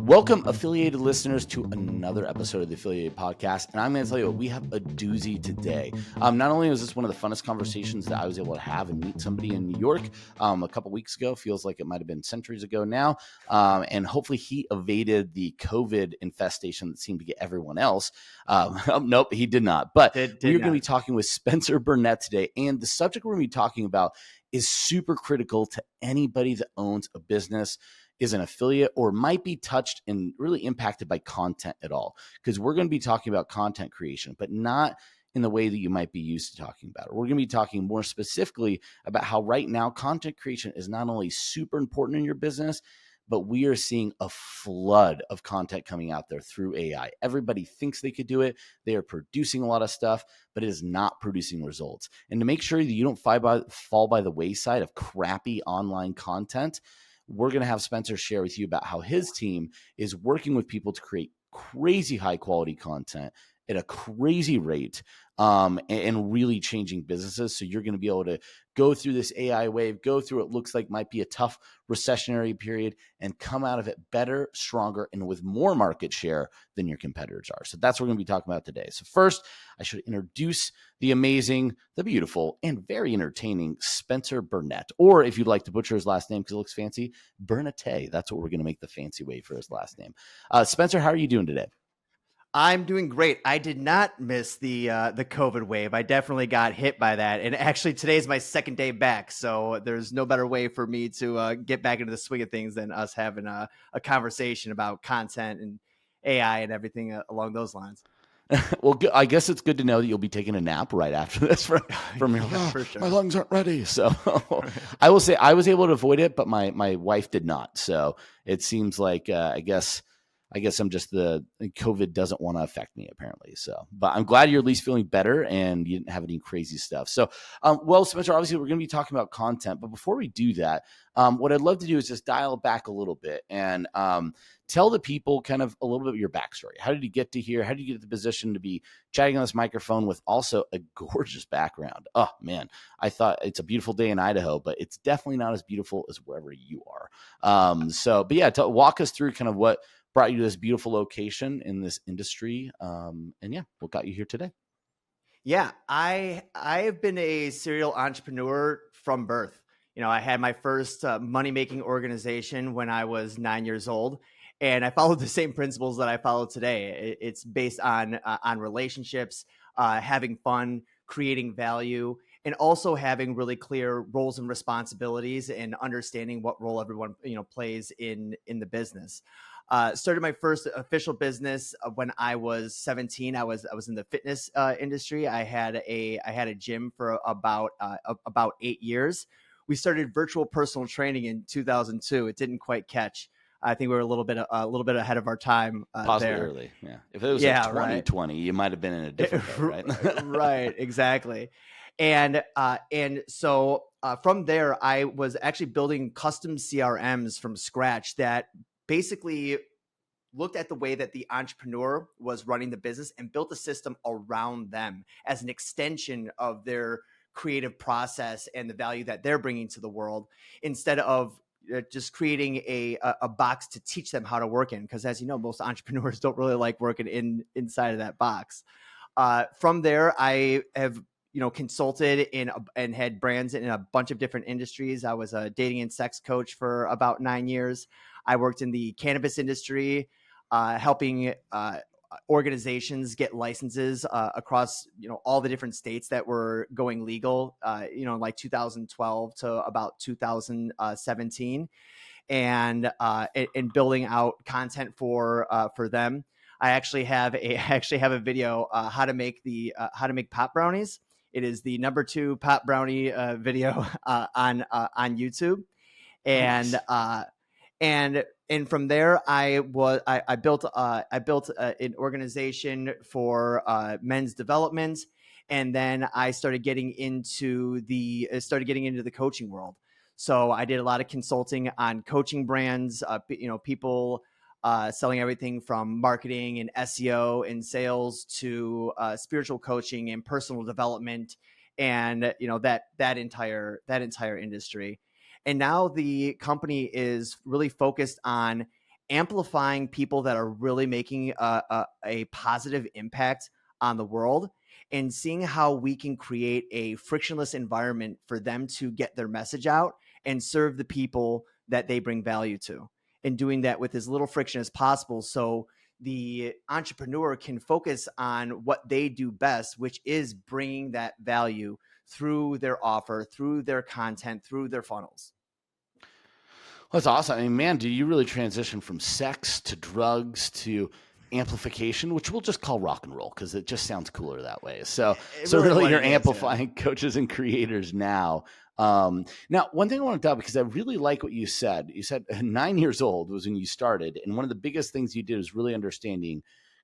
Welcome, affiliated listeners, to another episode of the Affiliated Podcast. And I'm going to tell you what, we have a doozy today. Not only was this one of the funnest conversations that I was able to have and meet somebody in New York a couple weeks ago, feels like it might have been centuries ago now. And hopefully he evaded the COVID infestation that seemed to get everyone else. Nope, he did not. But we're going to be talking with Spencer Burnett today. And the subject we're going to be talking about is super critical to anybody that owns a business, is an affiliate, or might be touched and really impacted by content at all. Because we're going to be talking about content creation, but not in the way that you might be used to talking about it. We're going to be talking more specifically about how right now content creation is not only super important in your business, but we are seeing a flood of content coming out there through AI. Everybody thinks they could do it. They are producing a lot of stuff, but it is not producing results. And to make sure that you don't fall by the wayside of crappy online content, we're going to have Spencer share with you about how his team is working with people to create crazy high quality content at a crazy rate, and really changing businesses. So you're going to be able to go through this AI wave, go through what looks like might be a tough recessionary period, and come out of it better, stronger, and with more market share than your competitors are. So that's what we're going to be talking about today. So first, I should introduce the amazing, the beautiful, and very entertaining Spencer Burnett, or if you'd like to butcher his last name because it looks fancy, Burnett. That's what we're going to make the fancy way for his last name. Spencer, how are you doing today? I'm doing great. I did not miss the COVID wave. I definitely got hit by that. And actually, today's my second day back. So there's no better way for me to get back into the swing of things than us having a conversation about content and AI and everything along those lines. Well, I guess it's good to know that you'll be taking a nap right after this from your for sure. My lungs aren't ready. So I will say I was able to avoid it, but my wife did not. So it seems like I guess I'm just COVID doesn't want to affect me apparently. So, but I'm glad you're at least feeling better and you didn't have any crazy stuff. So, well, Spencer, obviously we're going to be talking about content, but before we do that, what I'd love to do is just dial back a little bit and tell the people kind of a little bit of your backstory. How did you get to here? How did you get to the position to be chatting on this microphone with also a gorgeous background? Oh man, I thought it's a beautiful day in Idaho, but it's definitely not as beautiful as wherever you are. But yeah, walk us through kind of what brought you to this beautiful location in this industry. And yeah, what got you here today? Yeah, I have been a serial entrepreneur from birth. You know, I had my first money-making organization when I was 9 years old, and I followed the same principles that I follow today. It's based on relationships, having fun, creating value, and also having really clear roles and responsibilities and understanding what role everyone plays in the business. Started my first official business when I was 17. I was in the fitness industry. I had a gym for about 8 years. We started virtual personal training in 2002. It didn't quite catch. I think we were a little bit ahead of our time. Possibly there. early. Yeah. If it was 2020, you might have been in a different boat, right? Right. Exactly. And so from there, I was actually building custom CRMs from scratch that basically looked at the way that the entrepreneur was running the business and built a system around them as an extension of their creative process and the value that they're bringing to the world, instead of just creating a box to teach them how to work in. Because as you know, most entrepreneurs don't really like working inside of that box. From there, I have consulted and had brands in a bunch of different industries. I was a dating and sex coach for about 9 years. I worked in the cannabis industry, helping organizations get licenses across all the different states that were going legal, like 2012 to about 2017, and building out content for them. I actually have a video how to make pop brownies. It is the number 2 pop brownie video on YouTube, and Nice. And from there, I built an organization for men's development, and then I started getting into the coaching world. So I did a lot of consulting on coaching brands, people selling everything from marketing and SEO and sales to spiritual coaching and personal development, and that entire industry. And now the company is really focused on amplifying people that are really making a positive impact on the world, and seeing how we can create a frictionless environment for them to get their message out and serve the people that they bring value to, and doing that with as little friction as possible, so the entrepreneur can focus on what they do best, which is bringing that value through their offer, through their content, through their funnels. That's awesome. I mean, man, do you really transition from sex to drugs to amplification, which we'll just call rock and roll because it just sounds cooler that way. So really you're amplifying coaches and creators now. Now, one thing I want to tell, because I really like what you said. You said 9 years old was when you started. And one of the biggest things you did is really understanding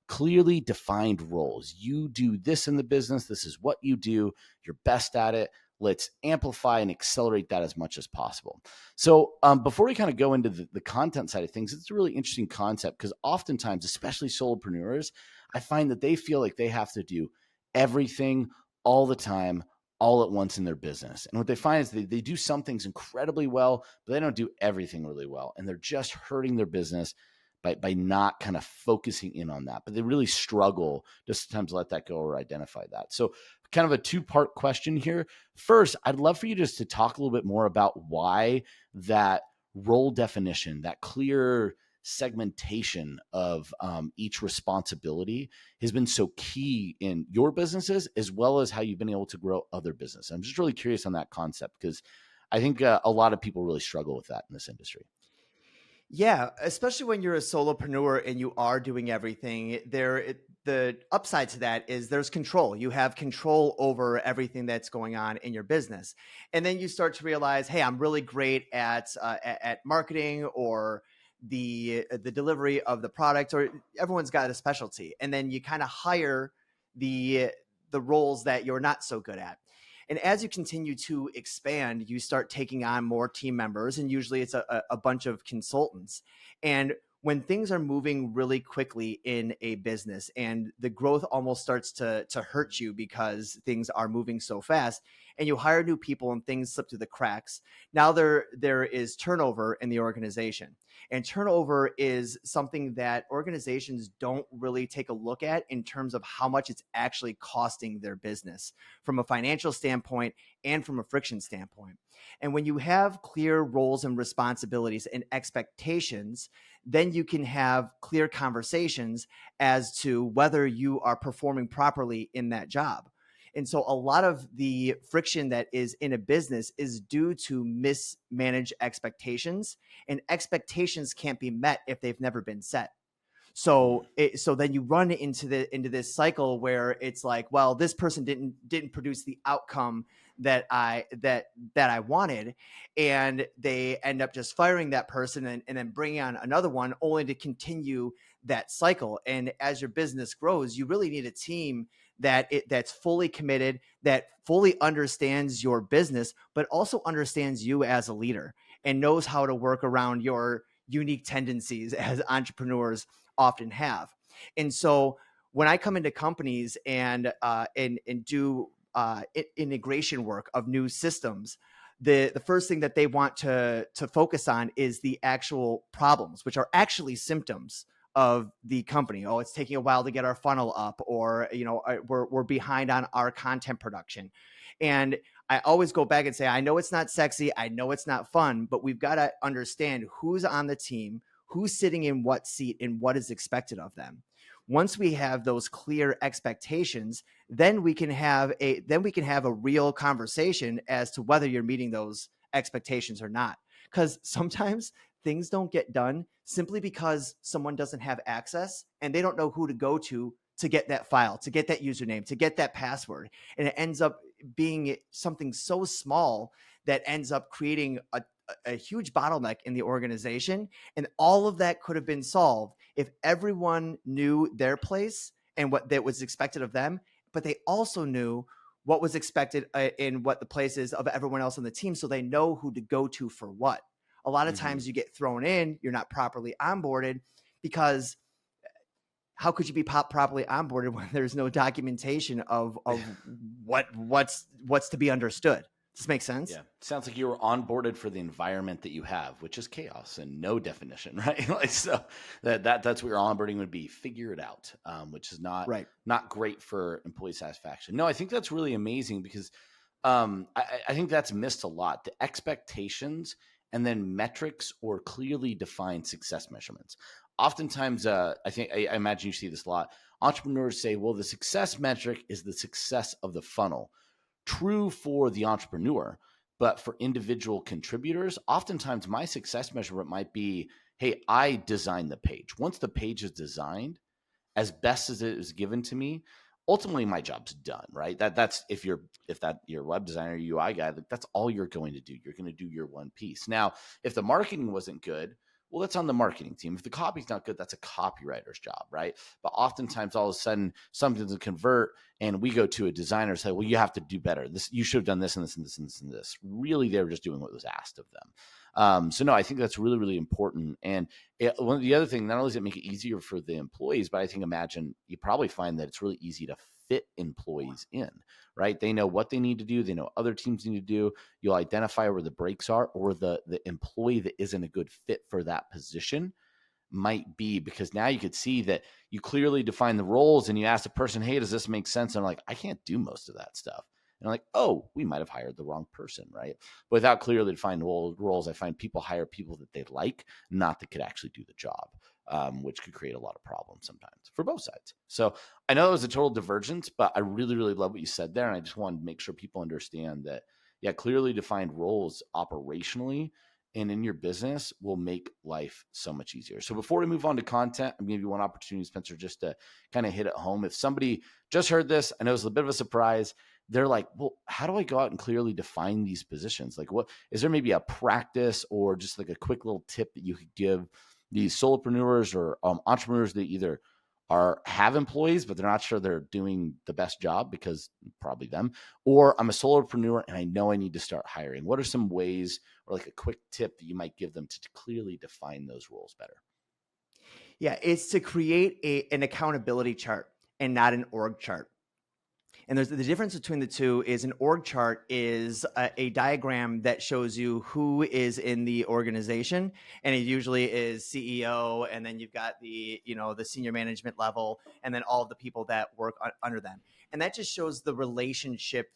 clearly defined roles. You do this in the business. This is what you do. You're best at it. Let's amplify and accelerate that as much as possible. So before we kind of go into the content side of things, it's a really interesting concept because oftentimes, especially solopreneurs, I find that they feel like they have to do everything all the time, all at once in their business. And what they find is they do some things incredibly well, but they don't do everything really well. And they're just hurting their business by not kind of focusing in on that. But they really struggle to sometimes let that go or identify that. So kind of a two-part question here. First, I'd love for you just to talk a little bit more about why that role definition, that clear segmentation of each responsibility has been so key in your businesses, as well as how you've been able to grow other businesses. I'm just really curious on that concept because I think a lot of people really struggle with that in this industry. Yeah, especially when you're a solopreneur and you are doing everything. The upside to that is there's control. You have control over everything that's going on in your business, and then you start to realize, hey, I'm really great at marketing or the delivery of the product, or everyone's got a specialty, and then you kind of hire the roles that you're not so good at. And as you continue to expand, you start taking on more team members, and usually it's a bunch of consultants. And when things are moving really quickly in a business and the growth almost starts to hurt you because things are moving so fast, and you hire new people and things slip through the cracks, now there is turnover in the organization. And turnover is something that organizations don't really take a look at in terms of how much it's actually costing their business from a financial standpoint and from a friction standpoint. And when you have clear roles and responsibilities and expectations, then you can have clear conversations as to whether you are performing properly in that job. And so a lot of the friction that is in a business is due to mismanaged expectations, and expectations can't be met if they've never been set. So then you run into this cycle where it's like, well, this person didn't produce the outcome that I wanted, and they end up just firing that person and then bringing on another one, only to continue that cycle. And as your business grows, you really need a team that's fully committed, that fully understands your business, but also understands you as a leader and knows how to work around your unique tendencies as entrepreneurs often have. And so when I come into companies and do integration work of new systems, the first thing that they want to focus on is the actual problems, which are actually symptoms of the company. Oh, it's taking a while to get our funnel up, or we're behind on our content production. And I always go back and say, I know it's not sexy, I know it's not fun, but we've got to understand who's on the team, who's sitting in what seat, and what is expected of them. Once we have those clear expectations, then we can have a real conversation as to whether you're meeting those expectations or not. Because sometimes things don't get done simply because someone doesn't have access and they don't know who to go to get that file, to get that username, to get that password. And it ends up being something so small that ends up creating a huge bottleneck in the organization. And all of that could have been solved if everyone knew their place and what that was expected of them, but they also knew what was expected in what the place is of everyone else on the team, so they know who to go to for what. A lot of times you get thrown in, you're not properly onboarded, because how could you be properly onboarded when there's no documentation of what's to be understood? Does this make sense? Yeah. Sounds like you were onboarded for the environment that you have, which is chaos and no definition, right? Like, so that's what your onboarding would be. Figure it out, which is Right. not great for employee satisfaction. No, I think that's really amazing because I think that's missed a lot. The expectations and then metrics or clearly defined success measurements. Oftentimes, I imagine you see this a lot. Entrepreneurs say, well, the success metric is the success of the funnel. True for the entrepreneur, but for individual contributors, oftentimes my success measurement might be, hey, I designed the page. Once the page is designed, as best as it is given to me, ultimately my job's done, right? That's if you're a web designer, UI guy, that's all you're going to do. You're going to do your one piece. Now, if the marketing wasn't good, well, that's on the marketing team. If the copy's not good, that's a copywriter's job, right? But oftentimes, all of a sudden, something doesn't convert, and we go to a designer and say, "Well, you have to do better. This you should have done this and this and this and this and this." Really, they were just doing what was asked of them. So no, I think that's really, really important. And one of the other thing, not only does it make it easier for the employees, but I think imagine you probably find that it's really easy to fit employees in, right? They know what they need to do. They know other teams need to do. You'll identify where the breaks are, or the employee that isn't a good fit for that position might be, because now you could see that you clearly define the roles and you ask the person, hey, does this make sense? And I'm like, I can't do most of that stuff. And I'm like, oh, we might have hired the wrong person, right? But without clearly defined roles, I find people hire people that they like, not that could actually do the job, which could create a lot of problems sometimes for both sides. So I know it was a total divergence, but I really, really love what you said there. And I just wanted to make sure people understand that, yeah, clearly defined roles operationally and in your business will make life so much easier. So before we move on to content, I'm going to give you one opportunity, Spencer, just to kind of hit it home. If somebody just heard this, I know it's a bit of a surprise. They're like, well, how do I go out and clearly define these positions? Like, what is there maybe a practice or just like a quick little tip that you could give these solopreneurs or entrepreneurs that either have employees, but they're not sure they're doing the best job because probably them, or I'm a solopreneur and I know I need to start hiring. What are some ways or like a quick tip that you might give them to clearly define those roles better? Yeah, it's to create an accountability chart and not an org chart. And there's the difference between the two is an org chart is a diagram that shows you who is in the organization, and it usually is CEO, and then you've got the senior management level, and then all of the people that work under them, and that just shows the relationship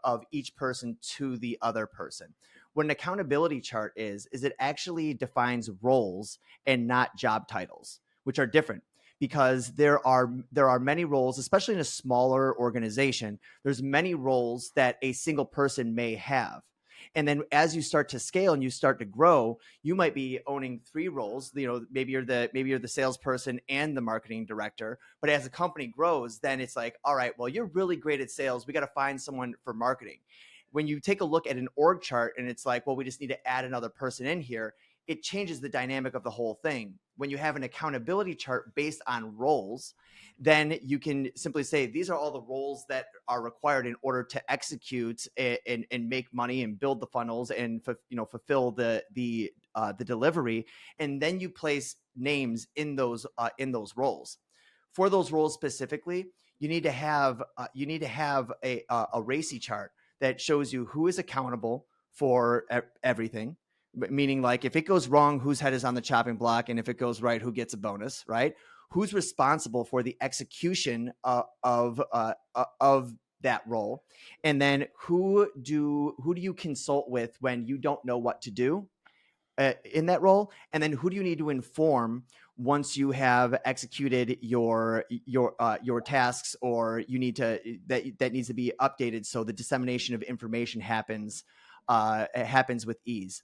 of each person to the other person. What an accountability chart is it actually defines roles and not job titles, which are different, because there are many roles, especially in a smaller organization. There's many roles that a single person may have. And then as you start to scale and you start to grow, you might be owning 3 roles. Maybe you're the salesperson and the marketing director. But as the company grows, then it's like, all right, well, you're really great at sales. We got to find someone for marketing. When you take a look at an org chart and it's like, well, we just need to add another person in here, it changes the dynamic of the whole thing. When you have an accountability chart based on roles, then you can simply say, these are all the roles that are required in order to execute and make money and build the funnels and fulfill the delivery. And then you place names in those roles. For those roles specifically, you need to have a RACI chart that shows you who is accountable for everything. Meaning, like, if it goes wrong, whose head is on the chopping block, and if it goes right, who gets a bonus, right? Who's responsible for the execution of that role, and then who do you consult with when you don't know what to do in that role, and then who do you need to inform once you have executed your tasks, or you need to that needs to be updated so the dissemination of information happens with ease.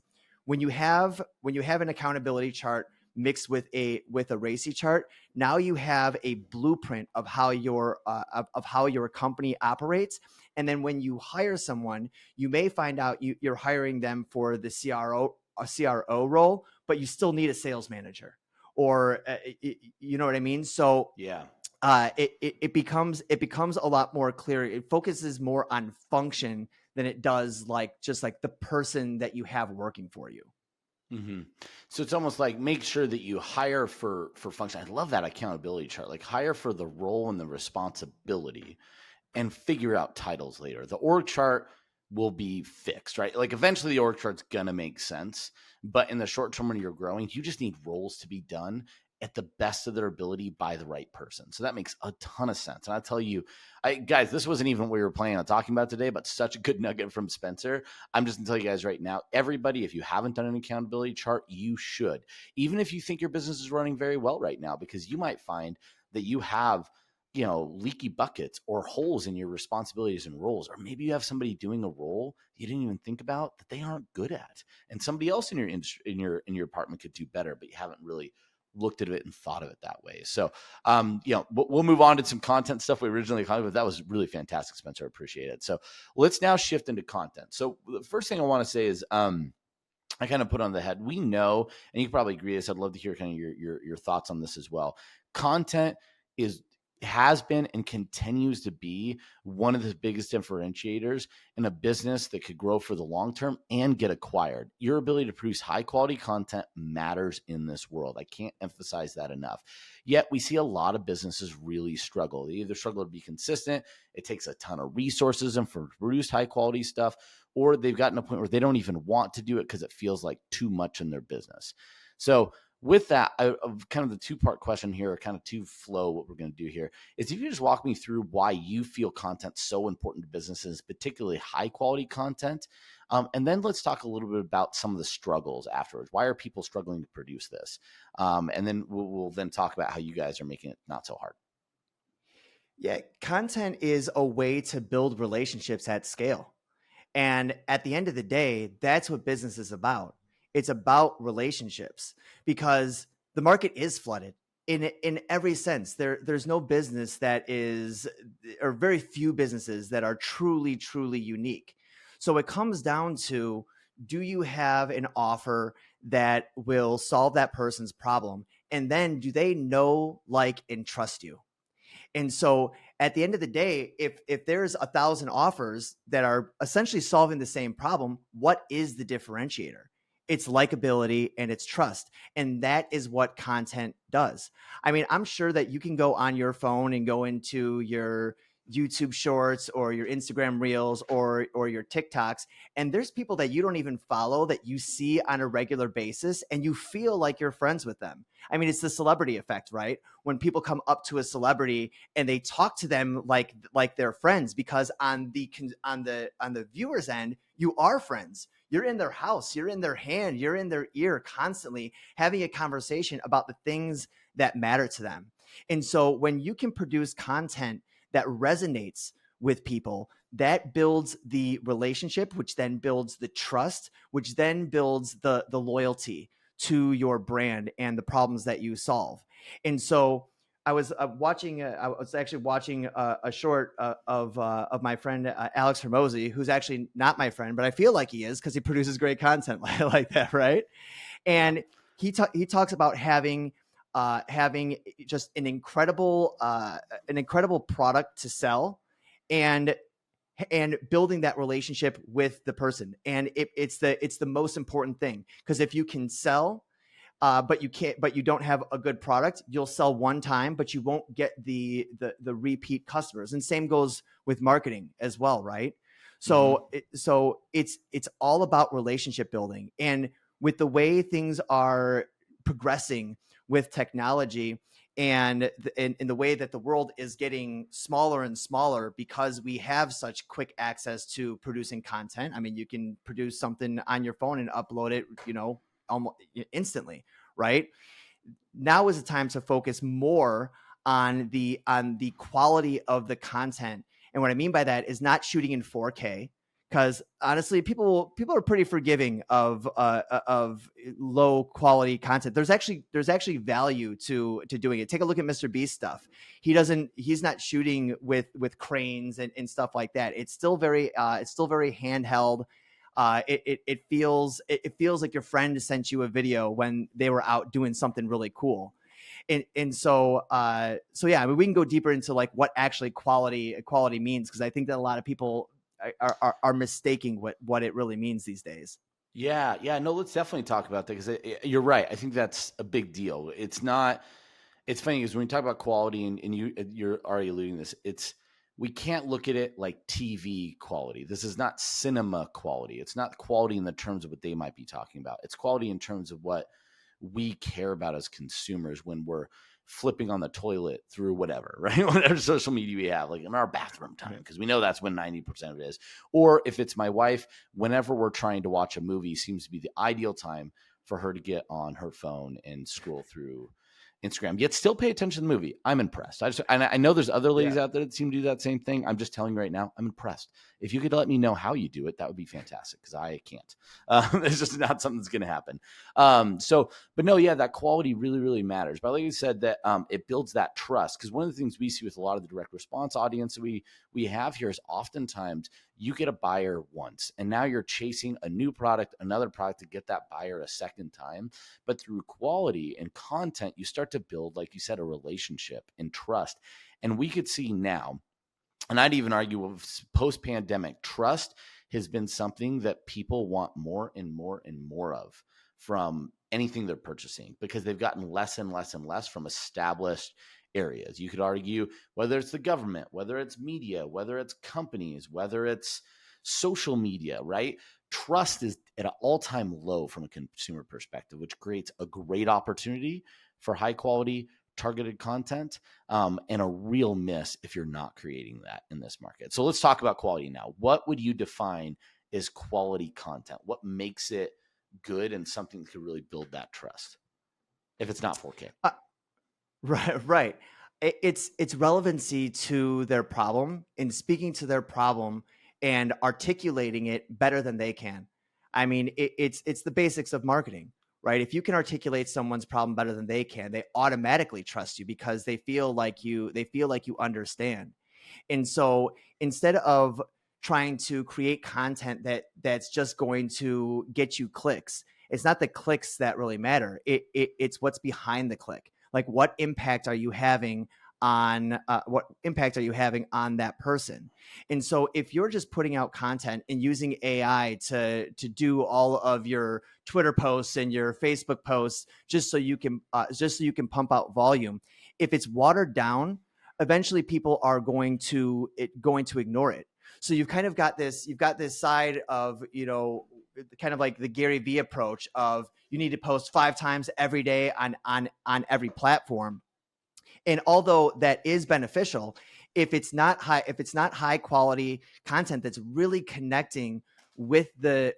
When you have an accountability chart mixed with a RACI chart, now you have a blueprint of how your company operates. And then when you hire someone, you may find out you're hiring them for the CRO role, but you still need a sales manager, or you know what I mean? So yeah. It becomes a lot more clear. It focuses more on function than it does just like the person that you have working for you. Mm-hmm. So it's almost like make sure that you hire for function. I love that accountability chart. Like hire for the role and the responsibility, and figure out titles later. The org chart will be fixed, right? Like eventually the org chart's gonna make sense, but in the short term when you're growing, you just need roles to be done at the best of their ability by the right person. So that makes a ton of sense. And I tell you, guys, this wasn't even what we were planning on talking about today, but such a good nugget from Spencer. I'm just gonna tell you guys right now, everybody, if you haven't done an accountability chart, you should. Even if you think your business is running very well right now, because you might find that you have leaky buckets or holes in your responsibilities and roles, or maybe you have somebody doing a role you didn't even think about that they aren't good at, and somebody else in your industry, in your department could do better, but you haven't really looked at it and thought of it that way. So, we'll move on to some content stuff we originally talked about. That was really fantastic, Spencer. I appreciate it. So let's now shift into content. So the first thing I want to say is, I kind of put on the head. We know, and you can probably agree with this. I'd love to hear kind of your thoughts on this as well. Content has been and continues to be one of the biggest differentiators in a business that could grow for the long term and get acquired. Your ability to produce high quality content matters in this world. I can't emphasize that enough. Yet we see a lot of businesses really struggle. They either struggle to be consistent, it takes a ton of resources and for produce high quality stuff, or they've gotten to a point where they don't even want to do it because it feels like too much in their business. So with that, kind of the two-part question here, or kind of two flow, what we're going to do here is if you just walk me through why you feel content's so important to businesses, particularly high-quality content. And then let's talk a little bit about some of the struggles afterwards. Why are people struggling to produce this? And then we'll then talk about how you guys are making it not so hard. Yeah, content is a way to build relationships at scale. And at the end of the day, that's what business is about. It's about relationships, because the market is flooded in every sense. There's no business that is, or very few businesses that are truly unique. So it comes down to, do you have an offer that will solve that person's problem? And then do they know, like, and trust you? And so at the end of the day, if there's 1,000 offers that are essentially solving the same problem, what is the differentiator? It's likability and it's trust. And that is what content does. I mean, I'm sure that you can go on your phone and go into your YouTube shorts or your Instagram reels or your TikToks, and there's people that you don't even follow that you see on a regular basis and you feel like you're friends with them. I mean, it's the celebrity effect, right? When people come up to a celebrity and they talk to them like they're friends, because on the viewer's end, you are friends. You're in their house, you're in their hand, you're in their ear constantly having a conversation about the things that matter to them. And so when you can produce content that resonates with people, that builds the relationship, which then builds the trust, which then builds the loyalty to your brand and the problems that you solve. And so I was actually watching a short of my friend Alex Hermosi, who's actually not my friend, but I feel like he is because he produces great content like that, right? And he talks about having just an incredible product to sell, and building that relationship with the person. And it's the most important thing, because if you can sell, but you don't have a good product, you'll sell one time, but you won't get the repeat customers. And same goes with marketing as well, right? So it's all about relationship building. And with the way things are progressing with technology, and in the way that the world is getting smaller and smaller, because we have such quick access to producing content. I mean, you can produce something on your phone and upload it, almost instantly, right? Now is the time to focus more on the quality of the content. And what I mean by that is not shooting in 4K, because honestly, people are pretty forgiving of low quality content. There's actually value to doing it. Take a look at Mr. Beast stuff. He's not shooting with cranes and stuff like that. It's still very handheld. It feels like your friend sent you a video when they were out doing something really cool. And so yeah, I mean, we can go deeper into like what actually quality means, because I think that a lot of people are mistaking what it really means these days. Yeah. No, let's definitely talk about that, because you're right. I think that's a big deal. It's funny because when you talk about quality, and you're already alluding to this, we can't look at it like TV quality. This is not cinema quality. It's not quality in the terms of what they might be talking about. It's quality in terms of what we care about as consumers when we're flipping on the toilet through whatever, right? Whatever social media we have, like in our bathroom time, because we know that's when 90% of it is. Or if it's my wife, whenever we're trying to watch a movie, seems to be the ideal time for her to get on her phone and scroll through Instagram, yet still pay attention to the movie. I'm impressed. I know there's other ladies out there that seem to do that same thing. I'm just telling you right now, I'm impressed. If you could let me know how you do it, that would be fantastic, because I can't. It's just not something that's going to happen. But no, yeah, that quality really, really matters. But like you said, that it builds that trust, because one of the things we see with a lot of the direct response audience that we have here is oftentimes you get a buyer once, and now you're chasing a new product, another product to get that buyer a second time. But through quality and content, you start to build, like you said, a relationship and trust. And we could see now, and I'd even argue with post-pandemic, trust has been something that people want more and more and more of from anything they're purchasing, because they've gotten less and less and less from established areas. You could argue whether it's the government, whether it's media, whether it's companies, whether it's social media, right? Trust is at an all-time low from a consumer perspective, which creates a great opportunity for high quality targeted content, and a real miss if you're not creating that in this market. So let's talk about quality now. What would you define as quality content? What makes it good and something that could really build that trust if it's not 4K? Right. It's relevancy to their problem and speaking to their problem and articulating it better than they can. I mean, it's the basics of marketing, right? If you can articulate someone's problem better than they can, they automatically trust you because they feel like you understand. And so instead of trying to create content that's just going to get you clicks, it's not the clicks that really matter. It's what's behind the click. Like, what impact are you having on that person? And so if you're just putting out content and using AI to do all of your Twitter posts and your Facebook posts just so you can pump out volume, if it's watered down, eventually people are going to ignore it. So you've got this side of, kind of like the Gary Vee approach of you need to post 5 times every day on every platform. And although that is beneficial, if it's not high quality content that's really connecting with the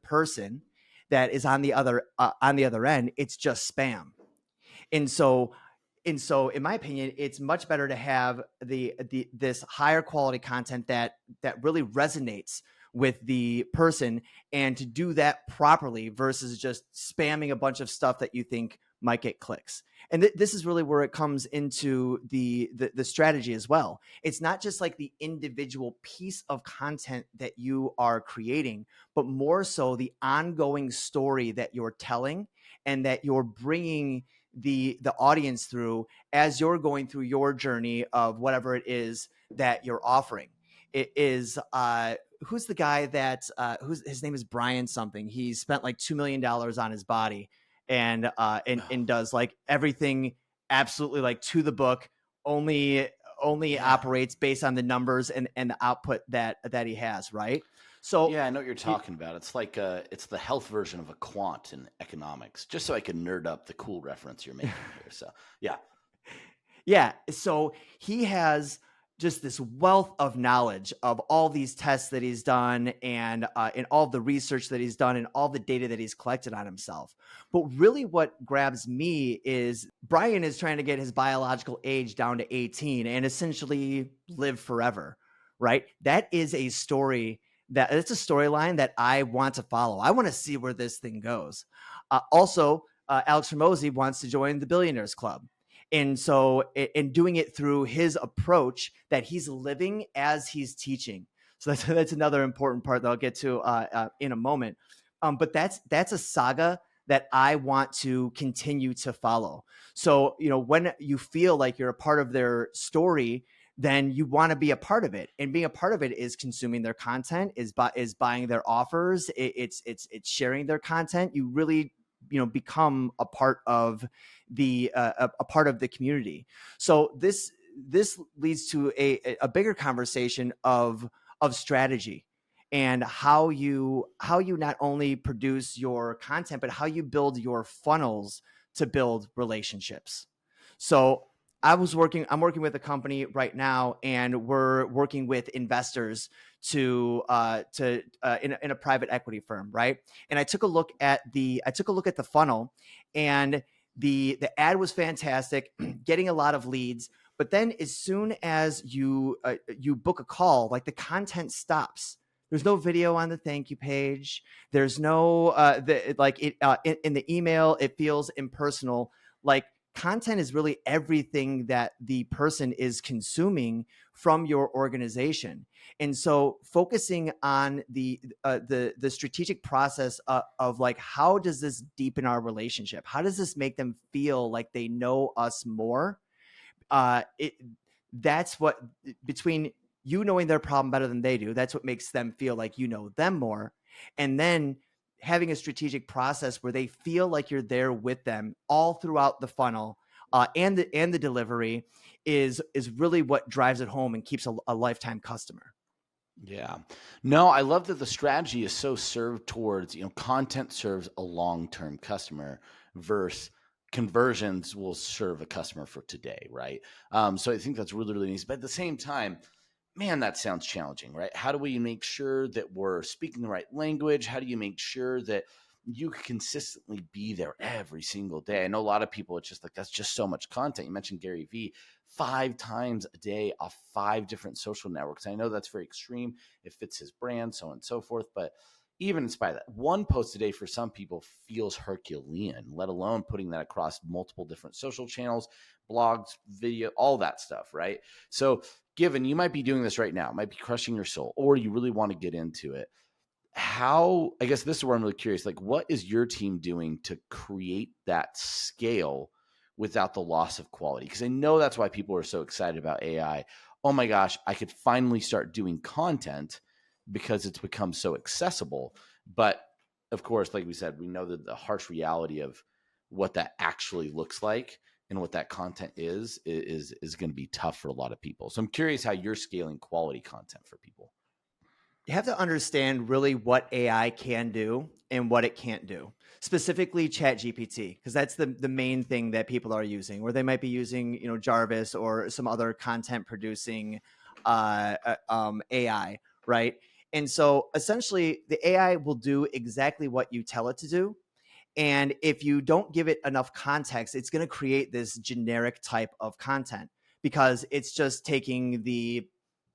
person that is on the other end, it's just spam. And so in my opinion, it's much better to have this higher quality content that really resonates with the person, and to do that properly versus just spamming a bunch of stuff that you think might get clicks. And this is really where it comes into the strategy as well. It's not just like the individual piece of content that you are creating, but more so the ongoing story that you're telling and that you're bringing the audience through as you're going through your journey of whatever it is that you're offering. It is who's the guy that his name is Brian something. He spent like $2 million on his body and does like everything absolutely like to the book, only operates based on the numbers and the output that he has, right? So yeah, I know what you're talking about. It's like it's the health version of a quant in economics. Just so I can nerd up the cool reference you're making here. So yeah. So he has just this wealth of knowledge of all these tests that he's done and all the research that he's done and all the data that he's collected on himself. But really what grabs me is Brian is trying to get his biological age down to 18 and essentially live forever, right? That is a story it's a storyline that I want to follow. I want to see where this thing goes. Also, Alex Hormozi wants to join the Billionaires Club. And so, in doing it through his approach that he's living as he's teaching. So that's another important part that I'll get to in a moment. But that's a saga that I want to continue to follow. So, when you feel like you're a part of their story, then you want to be a part of it. And being a part of it is consuming their content, is buying their offers, it's sharing their content. You really become a part of the community. So this this leads to a bigger conversation of strategy and how you not only produce your content, but how you build your funnels to build relationships. So I'm working with a company right now, and we're working with investors to in a private equity firm, right? And I took a look at the funnel, and the ad was fantastic, getting a lot of leads. But then as soon as you book a call, like, the content stops. There's no video on the thank you page. There's no in the email, it feels impersonal. Like, content is really everything that the person is consuming from your organization. And so focusing on the strategic process of like, how does this deepen our relationship? How does this make them feel like they know us more? It That's what, between you knowing their problem better than they do, that's what makes them feel like you know them more. And then having a strategic process where they feel like you're there with them all throughout the funnel, and the delivery is really what drives it home and keeps a lifetime customer. Yeah. No, I love that the strategy is so served towards, content serves a long-term customer versus conversions will serve a customer for today, right? So I think that's really, really nice. But at the same time, man, that sounds challenging, right? How do we make sure that we're speaking the right language? How do you make sure that you can consistently be there every single day? I know a lot of people, it's just like, that's just so much content. You mentioned Gary Vee, 5 times a day off 5 different social networks. I know that's very extreme. It fits his brand, so on and so forth. But even in spite of that, one post a day for some people feels Herculean, let alone putting that across multiple different social channels, blogs, video, all that stuff, right? So given you might be doing this right now, might be crushing your soul, or you really want to get into it, how, I guess this is where I'm really curious, like, what is your team doing to create that scale without the loss of quality? Because I know that's why people are so excited about AI. Oh my gosh, I could finally start doing content because it's become so accessible. But of course, like we said, we know that the harsh reality of what that actually looks like and what that content is going to be tough for a lot of people. So I'm curious how you're scaling quality content for people. You have to understand really what AI can do and what it can't do. Specifically ChatGPT, because that's the main thing that people are using, or they might be using, Jarvis or some other content producing AI, right? And so essentially the AI will do exactly what you tell it to do. And if you don't give it enough context, it's going to create this generic type of content, because it's just taking the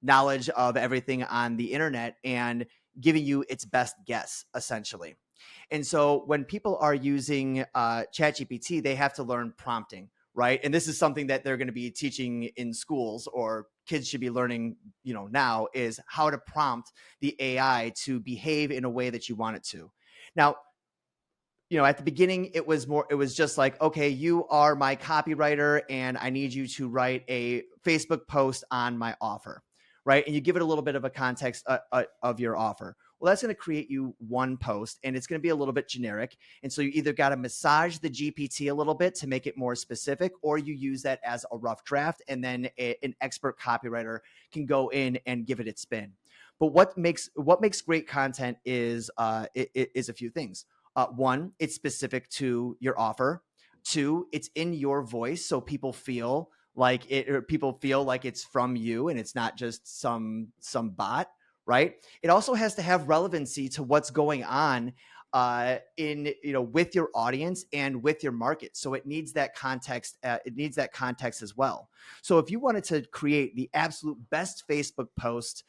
knowledge of everything on the internet and giving you its best guess, essentially. And so when people are using ChatGPT, they have to learn prompting, right? And this is something that they're going to be teaching in schools, or kids should be learning, now, is how to prompt the AI to behave in a way that you want it to. Now, at the beginning, it was just like, okay, you are my copywriter and I need you to write a Facebook post on my offer, right? And you give it a little bit of a context of your offer. Well, that's going to create you one post, and it's going to be a little bit generic. And so you either got to massage the GPT a little bit to make it more specific, or you use that as a rough draft, and then an expert copywriter can go in and give it its spin. But what makes great content is a few things. One, it's specific to your offer. Two, it's in your voice, so people feel like it's from you and it's not just some bot, right? It also has to have relevancy to what's going on in with your audience and with your market. So it needs that context. It needs that context as well. So if you wanted to create the absolute best Facebook post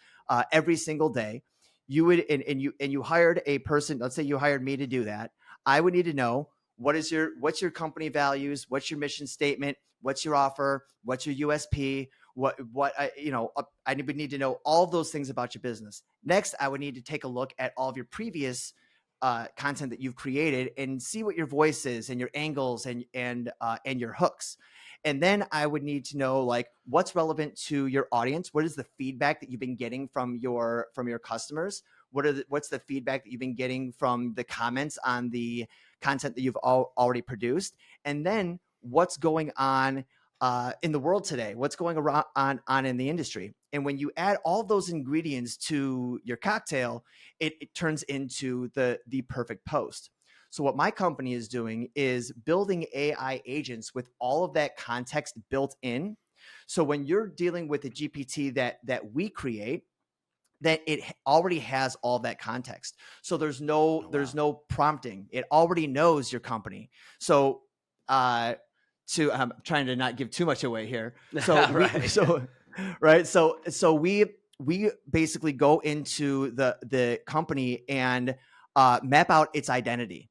every single day, you would and you hired a person. Let's say you hired me to do that. I would need to know what's your company values, what's your mission statement, what's your offer, what's your USP, I would need to know all of those things about your business. Next, I would need to take a look at all of your previous content that you've created and see what your voice is and your angles and your hooks. And then I would need to know, like, what's relevant to your audience. What is the feedback that you've been getting from your customers? What's the feedback that you've been getting from the comments on the content that you've already produced? And then what's going on in the world today, what's going around on in the industry. And when you add all those ingredients to your cocktail, it turns into the perfect post. So what my company is doing is building AI agents with all of that context built in. So when you're dealing with a GPT that we create, that it already has all that context. So there's no prompting. It already knows your company. So I'm trying to not give too much away here. So we basically go into the company and map out its identity.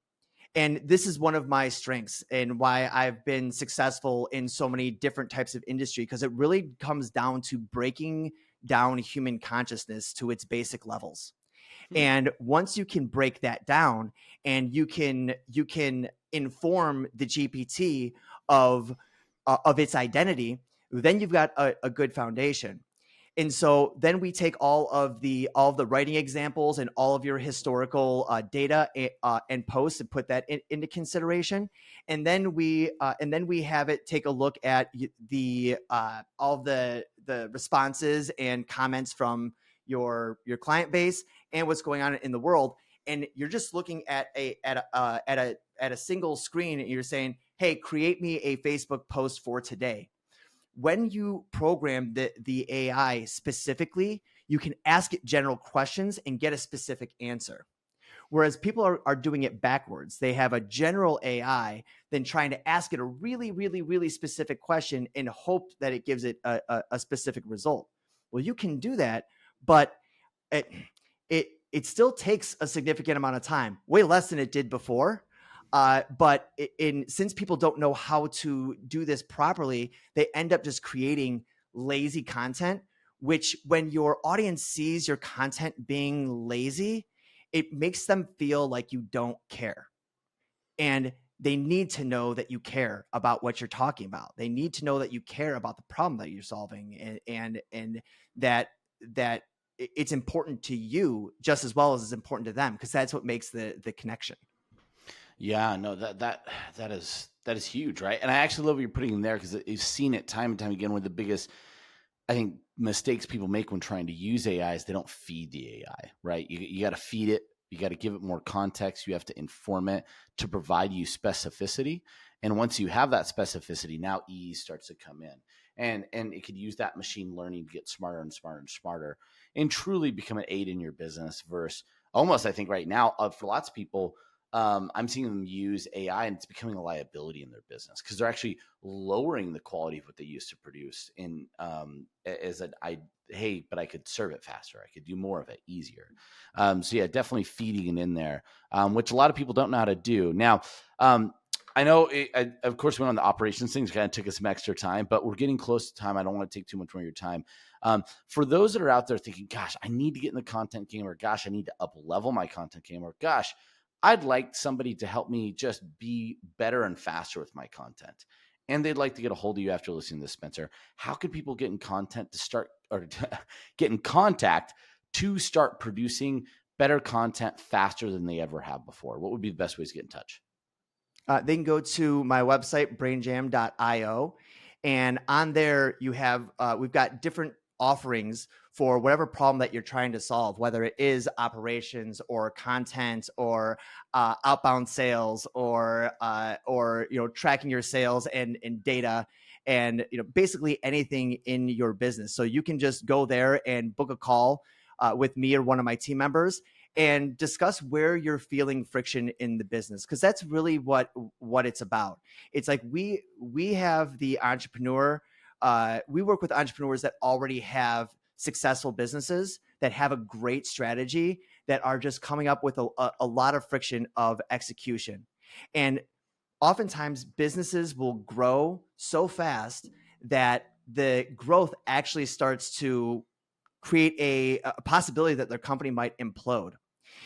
And this is one of my strengths and why I've been successful in so many different types of industry, because it really comes down to breaking down human consciousness to its basic levels. And once you can break that down and you can inform the GPT of its identity, then you've got a good foundation. And so then we take all of the writing examples and all of your historical data and posts and put that into consideration. And then we have it take a look at the all the responses and comments from your client base and what's going on in the world. And you're just looking at a single screen and you're saying, hey, create me a Facebook post for today. When you program the AI specifically, you can ask it general questions and get a specific answer. Whereas people are doing it backwards. They have a general AI, then trying to ask it a really, really, really specific question and hope that it gives it a specific result. Well, you can do that, but it still takes a significant amount of time, way less than it did before. But since people don't know how to do this properly, they end up just creating lazy content, which when your audience sees your content being lazy, it makes them feel like you don't care. And they need to know that you care about what you're talking about. They need to know that you care about the problem that you're solving, and that it's important to you just as well as it's important to them, because that's what makes the connection. Yeah, no, that is huge, right? And I actually love what you're putting in there, because you've seen it time and time again. One of the biggest, I think, mistakes people make when trying to use AI is they don't feed the AI, right? You got to feed it. You got to give it more context. You have to inform it to provide you specificity. And once you have that specificity, now ease starts to come in. And it could use that machine learning to get smarter and smarter and smarter and truly become an aid in your business versus almost, I think right now, for lots of people, I'm seeing them use AI and it's becoming a liability in their business because they're actually lowering the quality of what they used to produce hey, but I could serve it faster. I could do more of it easier. So yeah, definitely feeding it in there, which a lot of people don't know how to do. Now, I know, of course, we went on the operations things, kind of took us some extra time, but we're getting close to time. I don't want to take too much more of your time. For those that are out there thinking, gosh, I need to get in the content game, or gosh, I need to up level my content game, or gosh, I'd like somebody to help me just be better and faster with my content, and they'd like to get a hold of you after listening to this, Spencer. How can people get in content to start, or get in contact to start producing better content faster than they ever have before? What would be the best ways to get in touch? They can go to my website, brainjam.io. And on there, you have we've got different offerings for whatever problem that you're trying to solve, whether it is operations or content or outbound sales or tracking your sales and data and basically anything in your business. So you can just go there and book a call with me or one of my team members and discuss where you're feeling friction in the business, because that's really what it's about. It's like we have the entrepreneur. We work with entrepreneurs that already have successful businesses, that have a great strategy, that are just coming up with a lot of friction of execution. And oftentimes businesses will grow so fast that the growth actually starts to create a possibility that their company might implode.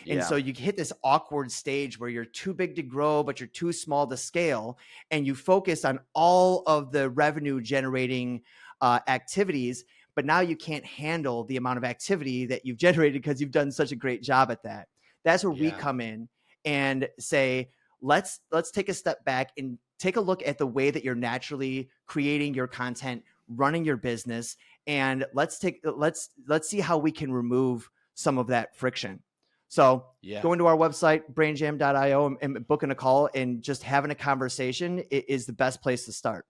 Yeah. And so you hit this awkward stage where you're too big to grow, but you're too small to scale. And you focus on all of the revenue generating activities, but now you can't handle the amount of activity that you've generated because you've done such a great job at that. That's where we come in and say, let's take a step back and take a look at the way that you're naturally creating your content, running your business, and let's see how we can remove some of that friction. So going to our website, brainjam.io, and booking a call and just having a conversation is the best place to start.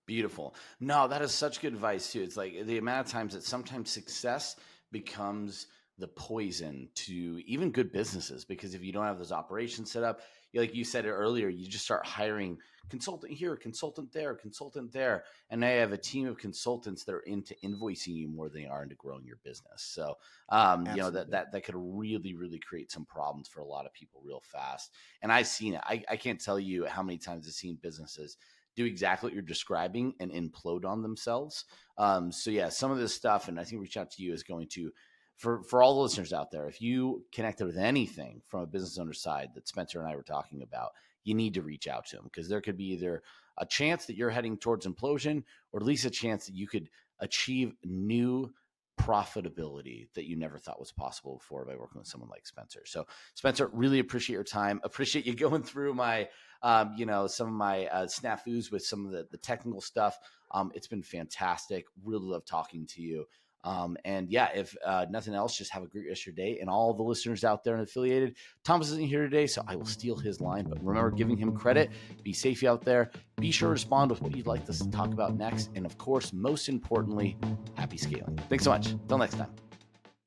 Beautiful. No, that is such good advice too. It's like the amount of times that sometimes success becomes the poison to even good businesses, because if you don't have those operations set up, like you said earlier, you just start hiring consultant here, consultant there, and now you have a team of consultants that are into invoicing you more than they are into growing your business. So you know, that could really, really create some problems for a lot of people real fast. And I've seen it. I can't tell you how many times I've seen businesses do exactly what you're describing and implode on themselves. So yeah, some of this stuff, and I think reach out to you is going to, for all the listeners out there, if you connected with anything from a business owner side that Spencer and I were talking about, you need to reach out to him, because there could be either a chance that you're heading towards implosion, or at least a chance that you could achieve new profitability that you never thought was possible before by working with someone like Spencer. So Spencer, really appreciate your time. Appreciate you going through my you know, some of my snafus with some of the technical stuff. It's been fantastic. Really love talking to you. And yeah, if nothing else, just have a great rest of your day. And all the listeners out there and affiliated, Thomas isn't here today, so I will steal his line. But remember, giving him credit. Be safe out there. Be sure to respond with what you'd like us to talk about next. And of course, most importantly, happy scaling. Thanks so much. Till next time.